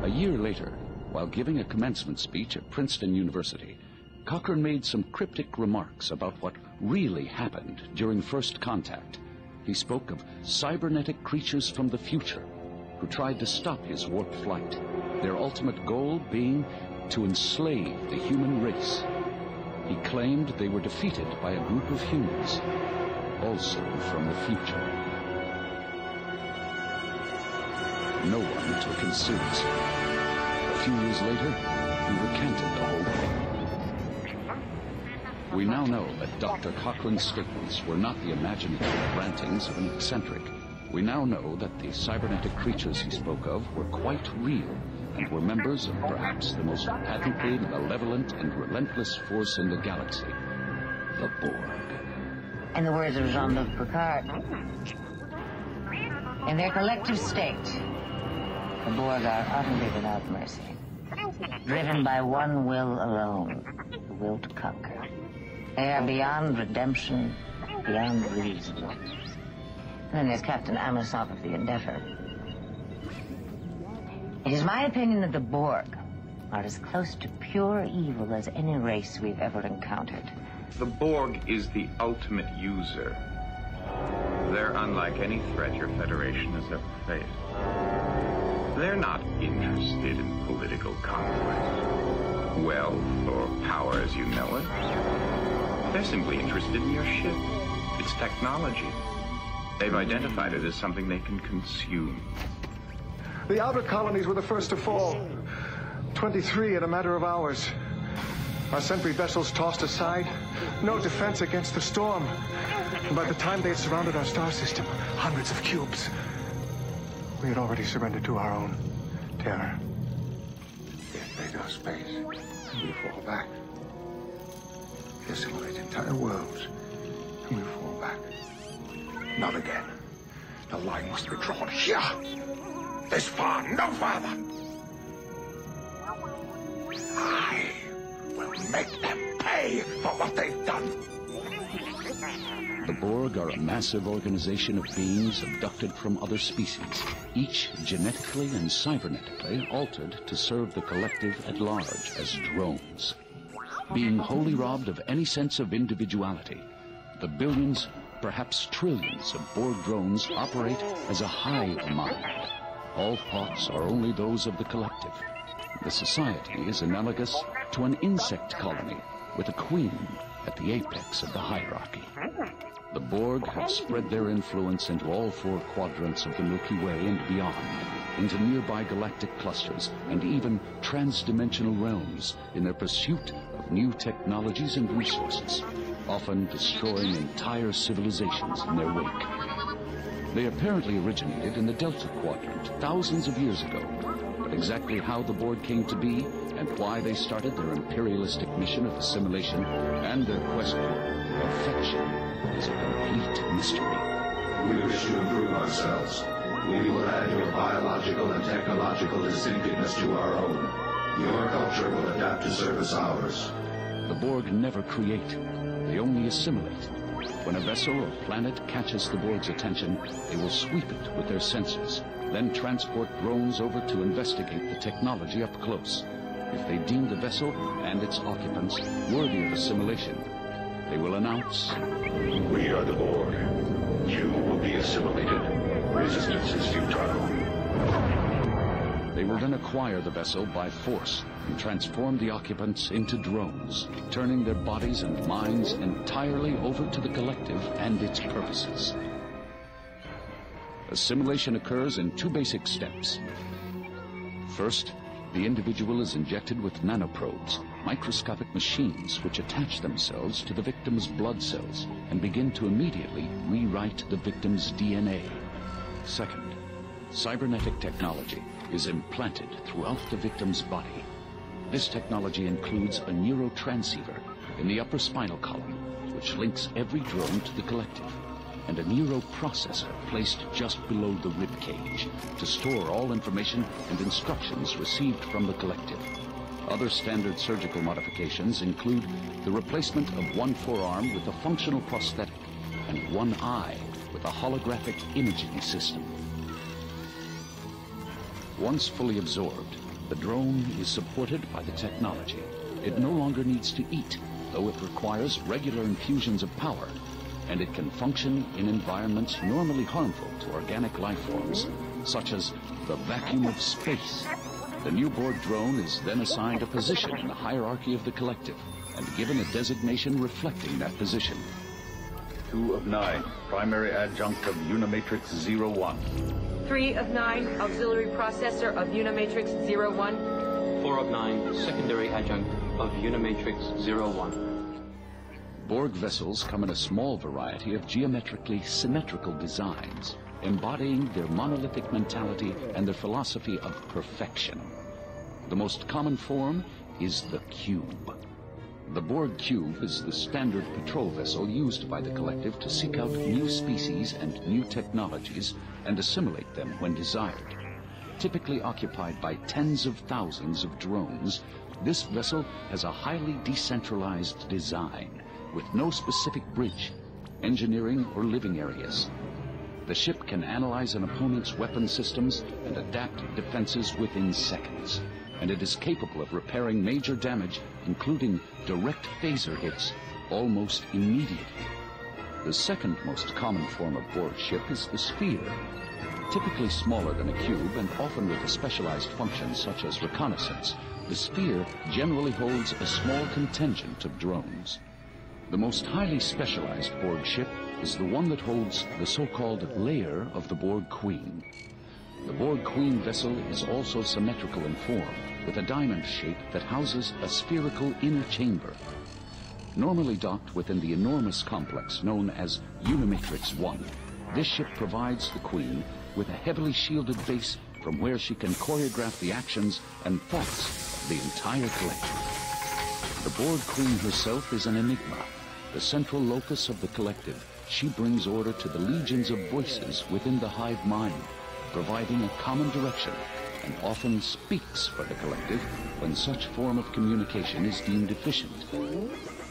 A year later, while giving a commencement speech at Princeton University, Cochrane made some cryptic remarks about what really happened during first contact. He spoke of cybernetic creatures from the future who tried to stop his warped flight, their ultimate goal being to enslave the human race. He claimed they were defeated by a group of humans, also from the future. No one took him seriously. A few years later, he recanted the whole thing. We now know that Dr. Cochrane's statements were not the imaginative rantings of an eccentric. We now know that the cybernetic creatures he spoke of were quite real and were members of perhaps the most patently malevolent and relentless force in the galaxy, the Borg. In the words of Jean-Luc Picard, in their collective state, the Borg are utterly without mercy, driven by one will alone, the will to conquer. They are beyond redemption, beyond reason. And then there's Captain Amosov of the Endeavour. It is my opinion that the Borg are as close to pure evil as any race we've ever encountered. The Borg is the ultimate user. They're unlike any threat your Federation has ever faced. They're not interested in political conquest, wealth, or power as you know it. They're simply interested in your ship, its technology. They've identified it as something they can consume. The outer colonies were the first to fall. 23 in a matter of hours. Our sentry vessels tossed aside. No defense against the storm. And by the time they had surrounded our star system, hundreds of cubes. We had already surrendered to our own terror. They invade our space. We fall back. They assimilate entire worlds. And we fall back. Not again. The line must be drawn here. This far, no farther. I will make them pay for what they've done. The Borg are a massive organization of beings abducted from other species, each genetically and cybernetically altered to serve the collective at large as drones. Being wholly robbed of any sense of individuality, the billions, perhaps trillions of Borg drones operate as a hive mind. All thoughts are only those of the collective. The society is analogous to an insect colony with a queen at the apex of the hierarchy. The Borg have spread their influence into all four quadrants of the Milky Way and beyond, into nearby galactic clusters and even trans-dimensional realms in their pursuit of new technologies and resources, often destroying entire civilizations in their wake. They apparently originated in the Delta Quadrant thousands of years ago, but exactly how the Borg came to be and why they started their imperialistic mission of assimilation and their quest for perfection is a complete mystery. We wish to improve ourselves. We will add your biological and technological distinctiveness to our own. Your culture will adapt to service ours. The Borg never create. They only assimilate. When a vessel or planet catches the Borg's attention, they will sweep it with their sensors, then transport drones over to investigate the technology up close. If they deem the vessel and its occupants worthy of assimilation, they will announce, "We are the Borg. You will be assimilated. Resistance is futile." They will then acquire the vessel by force and transform the occupants into drones, turning their bodies and minds entirely over to the collective and its purposes. Assimilation occurs in two basic steps. First, the individual is injected with nanoprobes, microscopic machines which attach themselves to the victim's blood cells and begin to immediately rewrite the victim's DNA. Second, cybernetic technology is implanted throughout the victim's body. This technology includes a neurotransceiver in the upper spinal column, which links every drone to the collective, and a neuroprocessor placed just below the rib cage to store all information and instructions received from the collective. Other standard surgical modifications include the replacement of one forearm with a functional prosthetic and one eye with a holographic imaging system. Once fully absorbed, The drone is supported by the technology. It no longer needs to eat, though it requires regular infusions of power, and it can function in environments normally harmful to organic life forms, such as the vacuum of space. The new Borg drone is then assigned a position in the hierarchy of the collective, and given a designation reflecting that position. 2 of 9, primary adjunct of Unimatrix 01. 3 of 9, auxiliary processor of Unimatrix 01. 4 of 9, secondary adjunct of Unimatrix 01. Borg vessels come in a small variety of geometrically symmetrical designs, embodying their monolithic mentality and their philosophy of perfection. The most common form is the Cube. The Borg Cube is the standard patrol vessel used by the collective to seek out new species and new technologies and assimilate them when desired. Typically occupied by tens of thousands of drones, this vessel has a highly decentralized design with no specific bridge, engineering, or living areas. The ship can analyze an opponent's weapon systems and adapt defenses within seconds, and it is capable of repairing major damage, including direct phaser hits, almost immediately. The second most common form of Borg ship is the sphere. Typically smaller than a cube and often with a specialized function such as reconnaissance, the sphere generally holds a small contingent of drones. The most highly specialized Borg ship is the one that holds the so-called lair of the Borg Queen. The Borg Queen vessel is also symmetrical in form, with a diamond shape that houses a spherical inner chamber. Normally docked within the enormous complex known as Unimatrix 1, this ship provides the Queen with a heavily shielded base from where she can choreograph the actions and thoughts of the entire collective. The Borg Queen herself is an enigma, the central locus of the collective. She brings order to the legions of voices within the hive mind, providing a common direction, and often speaks for the collective when such form of communication is deemed efficient.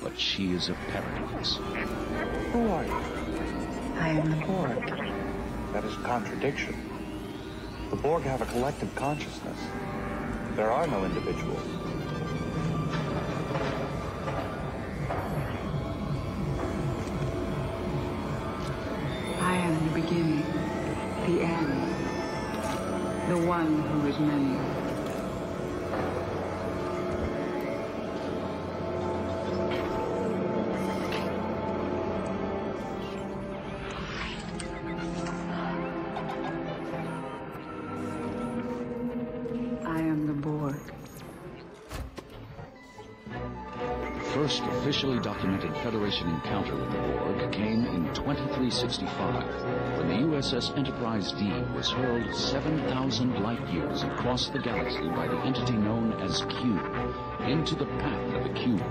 But she is a paradox. Who are you? I am the Borg. That is a contradiction. The Borg have a collective consciousness. There are no individuals. I am the beginning, the end, the one who is many. I am the Borg. The first officially documented Federation encounter with the Borg came in 2365, when the USS Enterprise D was hurled 7,000 light-years across the galaxy by the entity known as Cube, into the path of the Cube.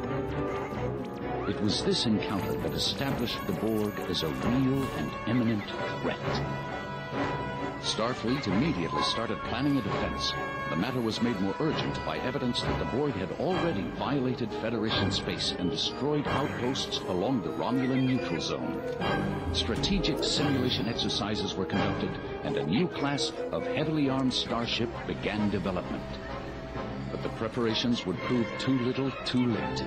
It was this encounter that established the Borg as a real and imminent threat. Starfleet immediately started planning a defense. The matter was made more urgent by evidence that the Borg had already violated Federation space and destroyed outposts along the Romulan neutral zone. Strategic simulation exercises were conducted, and a new class of heavily armed starship began development. But the preparations would prove too little, too late.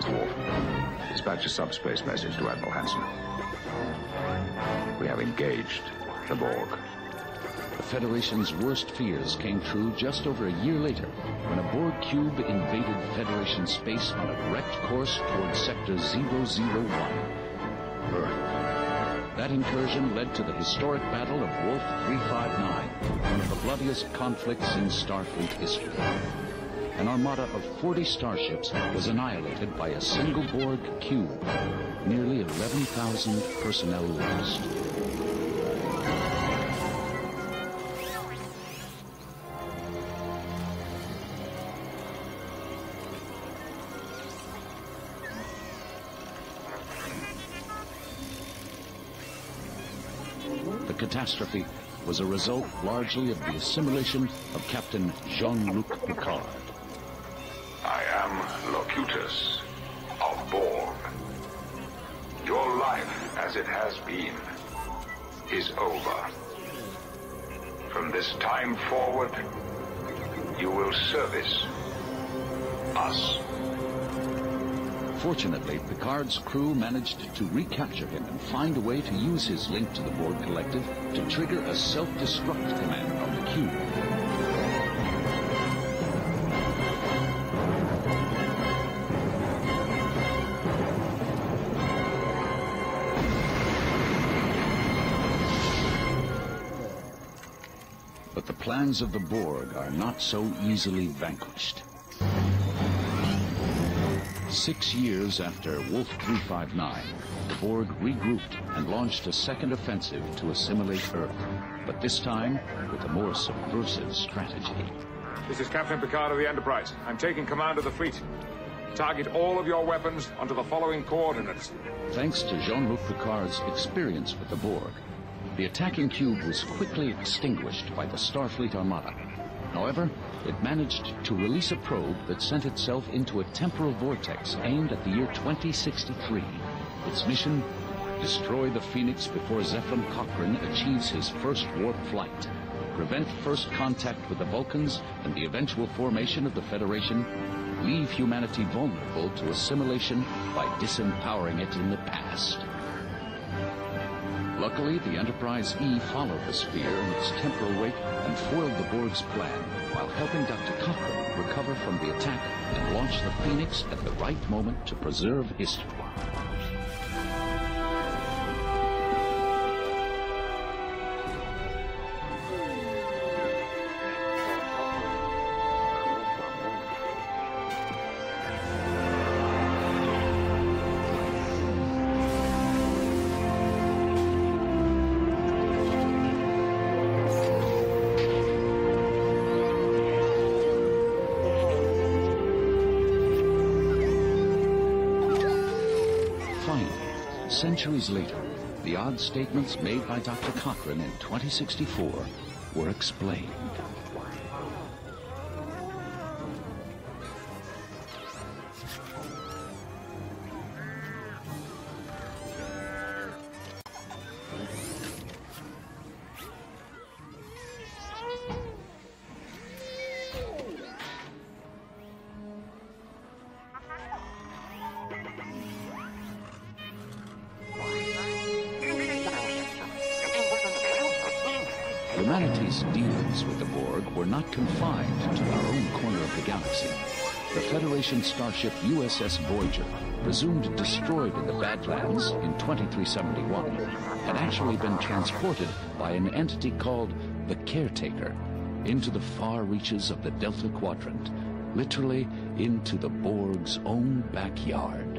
Dwarf, dispatch a subspace message to Admiral Hansen. We have engaged the Borg. The Federation's worst fears came true just over a year later, when a Borg Cube invaded Federation space on a direct course towards Sector 001. Earth. That incursion led to the historic Battle of Wolf 359, one of the bloodiest conflicts in Starfleet history. An armada of 40 starships was annihilated by a single Borg Cube. Nearly 11,000 personnel lost. The catastrophe was a result largely of the assimilation of Captain Jean-Luc Picard. I am Locutus of Borg. Your life, as it has been, is over. From this time forward, You will service us. Fortunately, Picard's crew managed to recapture him and find a way to use his link to the Borg Collective to trigger a self-destruct command on the Cube. But the plans of the Borg are not so easily vanquished. 6 years after Wolf 359, the Borg regrouped and launched a second offensive to assimilate Earth, but this time with a more subversive strategy. This is Captain Picard of the Enterprise. I'm taking command of the fleet. Target all of your weapons onto the following coordinates. Thanks to Jean-Luc Picard's experience with the Borg, the attacking cube was quickly extinguished by the Starfleet Armada. However, it managed to release a probe that sent itself into a temporal vortex aimed at the year 2063. Its mission? Destroy the Phoenix before Zefram Cochrane achieves his first warp flight. Prevent first contact with the Vulcans and the eventual formation of the Federation. Leave humanity vulnerable to assimilation by disempowering it in the past. Luckily, the Enterprise E followed the sphere in its temporal wake and foiled the Borg's plan, while helping Dr. Cochrane recover from the attack and launch the Phoenix at the right moment to preserve history. Centuries later, the odd statements made by Dr. Cochrane in 2064 were explained. Humanity's dealings with the Borg were not confined to our own corner of the galaxy. The Federation starship USS Voyager, presumed destroyed in the Badlands in 2371, had actually been transported by an entity called the Caretaker into the far reaches of the Delta Quadrant, literally into the Borg's own backyard.